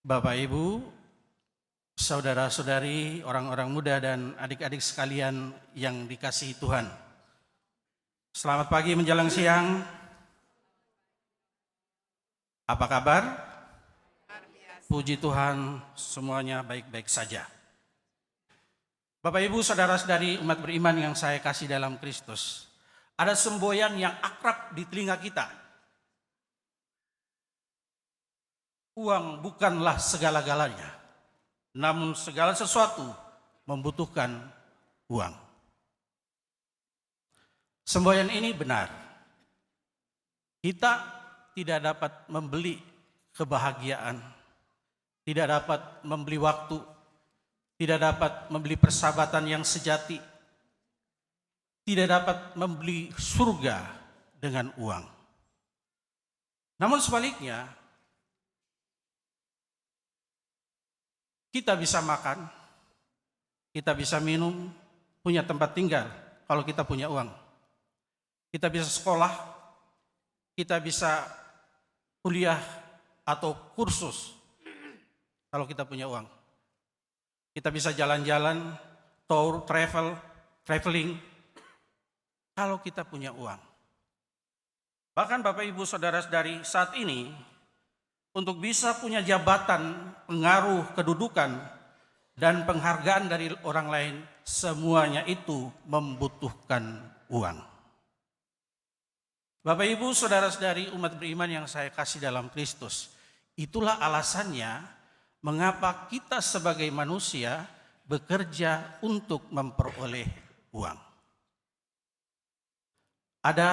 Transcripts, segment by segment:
Bapak, Ibu, saudara-saudari, orang-orang muda dan adik-adik sekalian yang dikasihi Tuhan. Selamat pagi menjelang siang. Apa kabar? Puji Tuhan, semuanya baik-baik saja. Bapak, Ibu, saudara-saudari umat beriman yang saya kasih dalam Kristus, ada semboyan yang akrab di telinga kita. Uang bukanlah segala-galanya, namun segala sesuatu membutuhkan uang. Semboyan ini benar. Kita tidak dapat membeli kebahagiaan, tidak dapat membeli waktu, tidak dapat membeli persahabatan yang sejati, tidak dapat membeli surga dengan uang. Namun sebaliknya, kita bisa makan, kita bisa minum, punya tempat tinggal kalau kita punya uang. Kita bisa sekolah, kita bisa kuliah atau kursus kalau kita punya uang. Kita bisa jalan-jalan, tour, traveling kalau kita punya uang. Bahkan Bapak, Ibu, saudara-saudari, saat ini untuk bisa punya jabatan, pengaruh, kedudukan, dan penghargaan dari orang lain, semuanya itu membutuhkan uang. Bapak, Ibu, saudara-saudari umat beriman yang saya kasih dalam Kristus, itulah alasannya mengapa kita sebagai manusia bekerja untuk memperoleh uang. Ada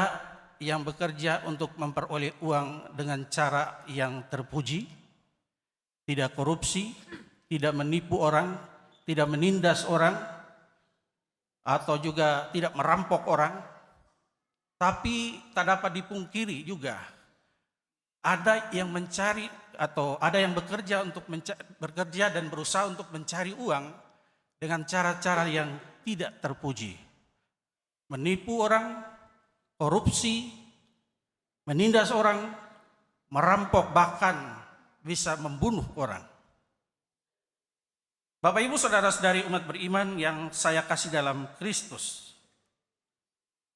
yang bekerja untuk memperoleh uang dengan cara yang terpuji, tidak korupsi, tidak menipu orang, tidak menindas orang, atau juga tidak merampok orang. Tapi tak dapat dipungkiri juga, ada yang mencari atau ada yang bekerja untuk bekerja dan berusaha untuk mencari uang dengan cara-cara yang tidak terpuji. Menipu orang, korupsi, menindas orang, merampok, bahkan bisa membunuh orang. Bapak, Ibu, saudara-saudari umat beriman yang saya kasih dalam Kristus,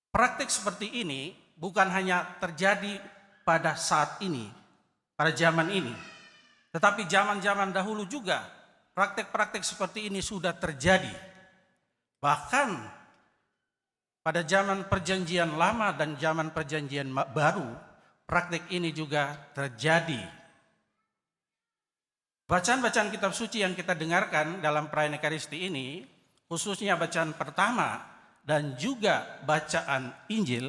praktik seperti ini bukan hanya terjadi pada saat ini, pada zaman ini, tetapi zaman-zaman dahulu juga praktik-praktik seperti ini sudah terjadi. Bahkan pada zaman perjanjian lama dan zaman perjanjian baru, praktik ini juga terjadi. Bacaan-bacaan kitab suci yang kita dengarkan dalam perayaan Ekaristi ini, khususnya bacaan pertama dan juga bacaan Injil,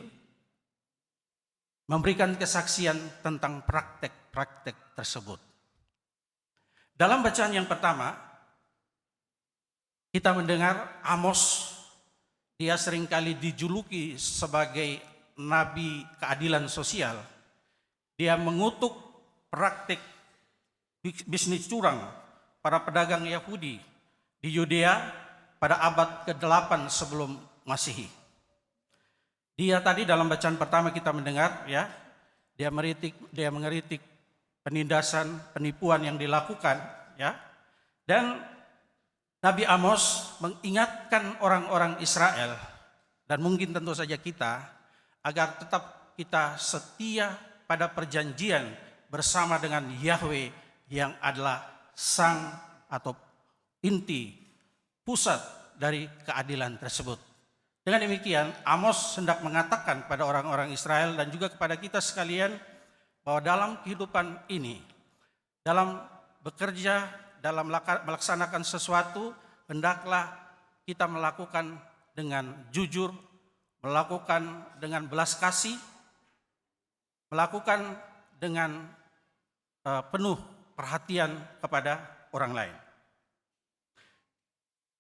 memberikan kesaksian tentang praktek-praktek tersebut. Dalam bacaan yang pertama, kita mendengar Amos. Dia seringkali dijuluki sebagai nabi keadilan sosial. Dia mengutuk praktik bisnis curang para pedagang Yahudi di Yudea pada abad ke-8 sebelum Masehi. Dia tadi dalam bacaan pertama kita mendengar, ya, dia mengeritik penindasan, penipuan yang dilakukan, ya. Dan Nabi Amos mengingatkan orang-orang Israel dan mungkin tentu saja kita agar tetap kita setia pada perjanjian bersama dengan Yahweh yang adalah sang atau inti pusat dari keadilan tersebut. Dengan demikian, Amos hendak mengatakan kepada orang-orang Israel dan juga kepada kita sekalian bahwa dalam kehidupan ini, dalam bekerja, dalam melaksanakan sesuatu, hendaklah kita melakukan dengan jujur, melakukan dengan belas kasih, melakukan dengan penuh perhatian kepada orang lain.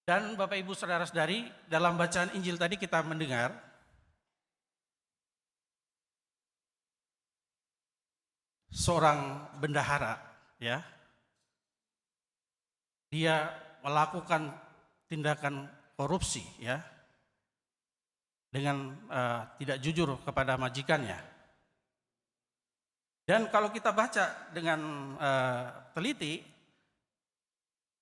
Dan Bapak, Ibu, saudara-saudari, dalam bacaan Injil tadi kita mendengar seorang bendahara, ya. Dia melakukan tindakan korupsi, ya, dengan tidak jujur kepada majikannya. Dan kalau kita baca dengan teliti,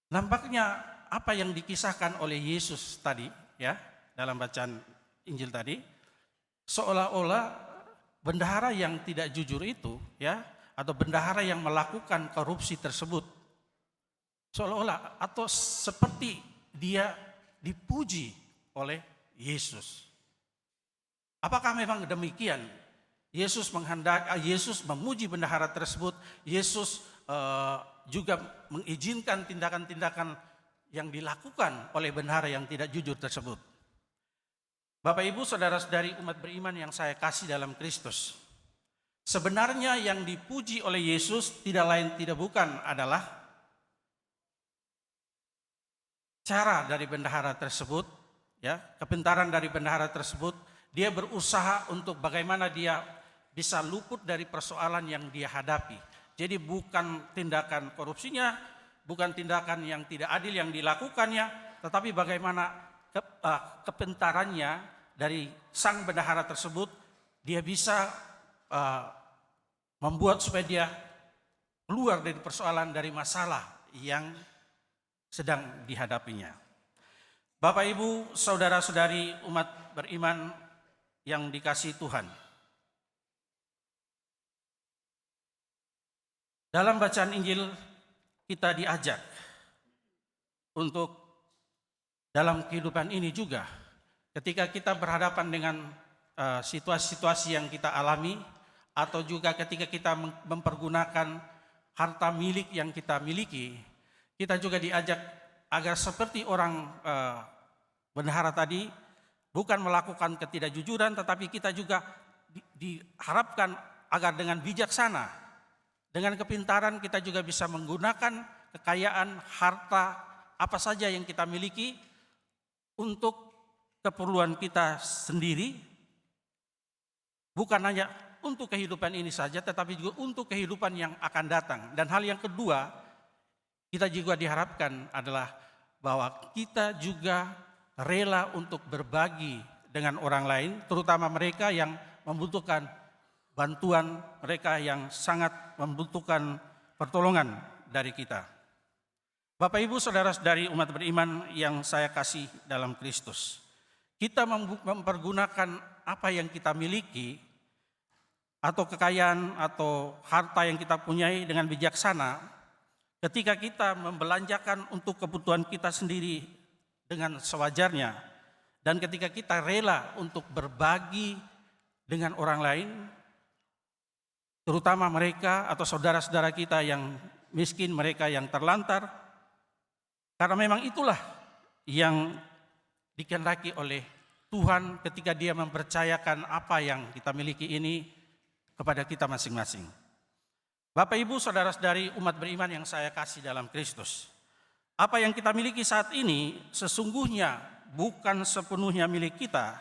nampaknya apa yang dikisahkan oleh Yesus tadi, ya, dalam bacaan Injil tadi, seolah-olah bendahara yang tidak jujur itu, ya, atau bendahara yang melakukan korupsi tersebut, seolah-olah atau seperti dia dipuji oleh Yesus. Apakah memang demikian? Yesus memuji bendahara tersebut. Yesus juga mengizinkan tindakan-tindakan yang dilakukan oleh bendahara yang tidak jujur tersebut. Bapak Ibu, saudara-saudari umat beriman yang saya kasih dalam Kristus, sebenarnya yang dipuji oleh Yesus tidak lain tidak bukan adalah cara dari bendahara tersebut, ya, kepintaran dari bendahara tersebut. Dia berusaha untuk bagaimana dia bisa luput dari persoalan yang dia hadapi. Jadi bukan tindakan korupsinya, bukan tindakan yang tidak adil yang dilakukannya, tetapi bagaimana kepintarannya dari sang bendahara tersebut, dia bisa membuat supaya dia keluar dari persoalan, dari masalah yang sedang dihadapinya. Bapak Ibu, saudara-saudari umat beriman yang dikasihi Tuhan, dalam bacaan Injil kita diajak untuk dalam kehidupan ini juga, ketika kita berhadapan dengan situasi-situasi yang kita alami, atau juga ketika kita mempergunakan harta milik yang kita miliki, kita juga diajak agar seperti orang bendahara tadi, bukan melakukan ketidakjujuran, tetapi kita juga diharapkan agar dengan bijaksana, dengan kepintaran kita juga bisa menggunakan kekayaan, harta, apa saja yang kita miliki untuk keperluan kita sendiri, bukan hanya untuk kehidupan ini saja, tetapi juga untuk kehidupan yang akan datang. Dan hal yang kedua, kita juga diharapkan adalah bahwa kita juga rela untuk berbagi dengan orang lain, terutama mereka yang membutuhkan bantuan, mereka yang sangat membutuhkan pertolongan dari kita. Bapak Ibu, saudara-saudari umat beriman yang saya kasih dalam Kristus, kita mempergunakan apa yang kita miliki atau kekayaan atau harta yang kita punyai dengan bijaksana. Ketika kita membelanjakan untuk kebutuhan kita sendiri dengan sewajarnya, dan ketika kita rela untuk berbagi dengan orang lain, terutama mereka atau saudara-saudara kita yang miskin, mereka yang terlantar, karena memang itulah yang dikehendaki oleh Tuhan ketika Dia mempercayakan apa yang kita miliki ini kepada kita masing-masing. Bapak Ibu, saudara-saudari umat beriman yang saya kasih dalam Kristus, apa yang kita miliki saat ini sesungguhnya bukan sepenuhnya milik kita,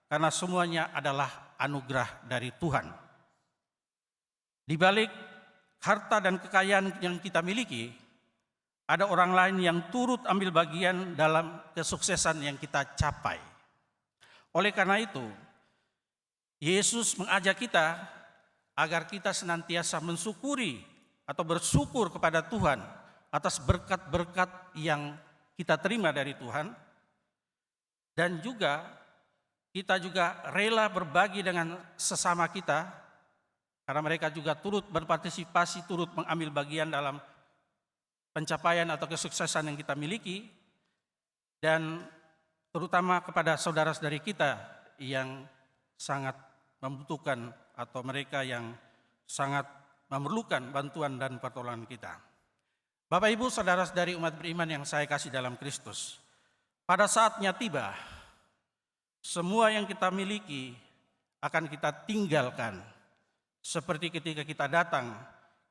karena semuanya adalah anugerah dari Tuhan. Di balik harta dan kekayaan yang kita miliki, ada orang lain yang turut ambil bagian dalam kesuksesan yang kita capai. Oleh karena itu, Yesus mengajak kita agar kita senantiasa mensyukuri atau bersyukur kepada Tuhan atas berkat-berkat yang kita terima dari Tuhan, dan juga kita juga rela berbagi dengan sesama kita, karena mereka juga turut berpartisipasi, turut mengambil bagian dalam pencapaian atau kesuksesan yang kita miliki, dan terutama kepada saudara-saudari kita yang sangat membutuhkan atau mereka yang sangat memerlukan bantuan dan pertolongan kita. Bapak Ibu, saudara-saudari umat beriman yang saya kasih dalam Kristus, pada saatnya tiba, semua yang kita miliki akan kita tinggalkan. Seperti ketika kita datang,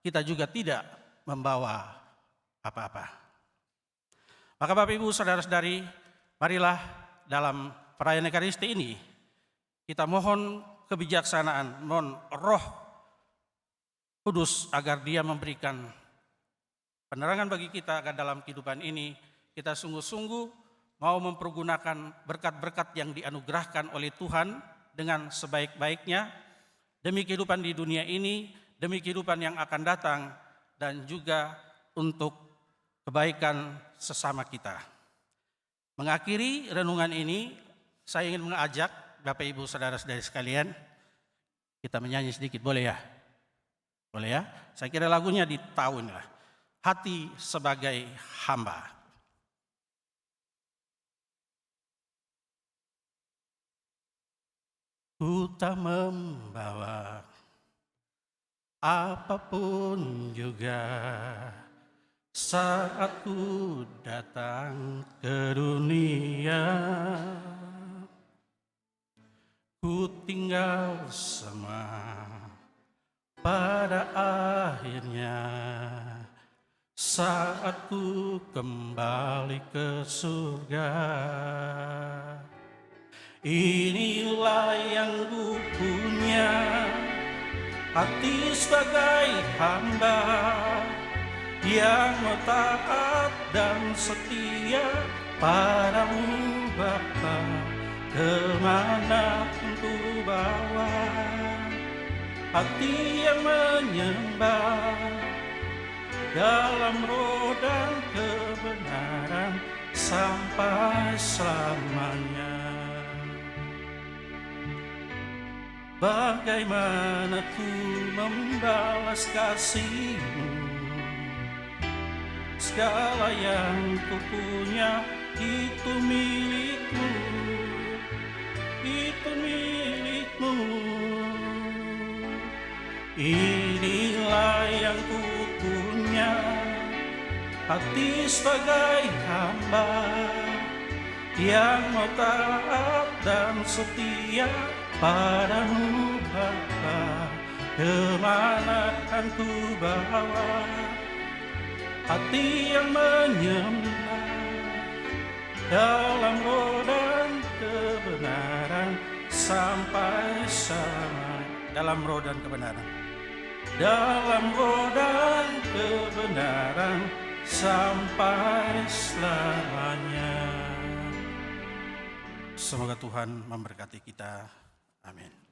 kita juga tidak membawa apa-apa. Maka Bapak Ibu, saudara-saudari, marilah dalam perayaan Ekaristi ini kita mohon kebijaksanaan, mohon Roh Kudus agar Dia memberikan penerangan bagi kita agar dalam kehidupan ini kita sungguh-sungguh mau mempergunakan berkat-berkat yang dianugerahkan oleh Tuhan dengan sebaik-baiknya, demi kehidupan di dunia ini, demi kehidupan yang akan datang, dan juga untuk kebaikan sesama kita. Mengakhiri renungan ini, saya ingin mengajak Bapak Ibu Saudara-saudari sekalian, kita menyanyi sedikit, boleh ya? Boleh ya? Saya kira lagunya di tahun lah. Hati sebagai hamba. Ku tak membawa apapun juga saat ku datang ke dunia. Ku tinggal semua pada akhirnya saat ku kembali ke surga. Inilah yang ku punya, hati sebagai hamba yang taat dan setia padamu Bapa, kemana ku bawa hati yang menyembah dalam roh dan kebenaran sampai selamanya. Bagaimana ku membalas kasih-Mu? Segala yang ku punya itu milik-Mu, itu milik-Mu. Inilah yang ku punya, hati sebagai hamba yang mau taat dan setia padamu Bapa, kemana kan ku bawa hati yang menyembah dalam roh dan kebenaran sampai sama. Dalam roh dan kebenaran, dalam roh dan kebenaran sampai selamanya. Semoga Tuhan memberkati kita. Amin.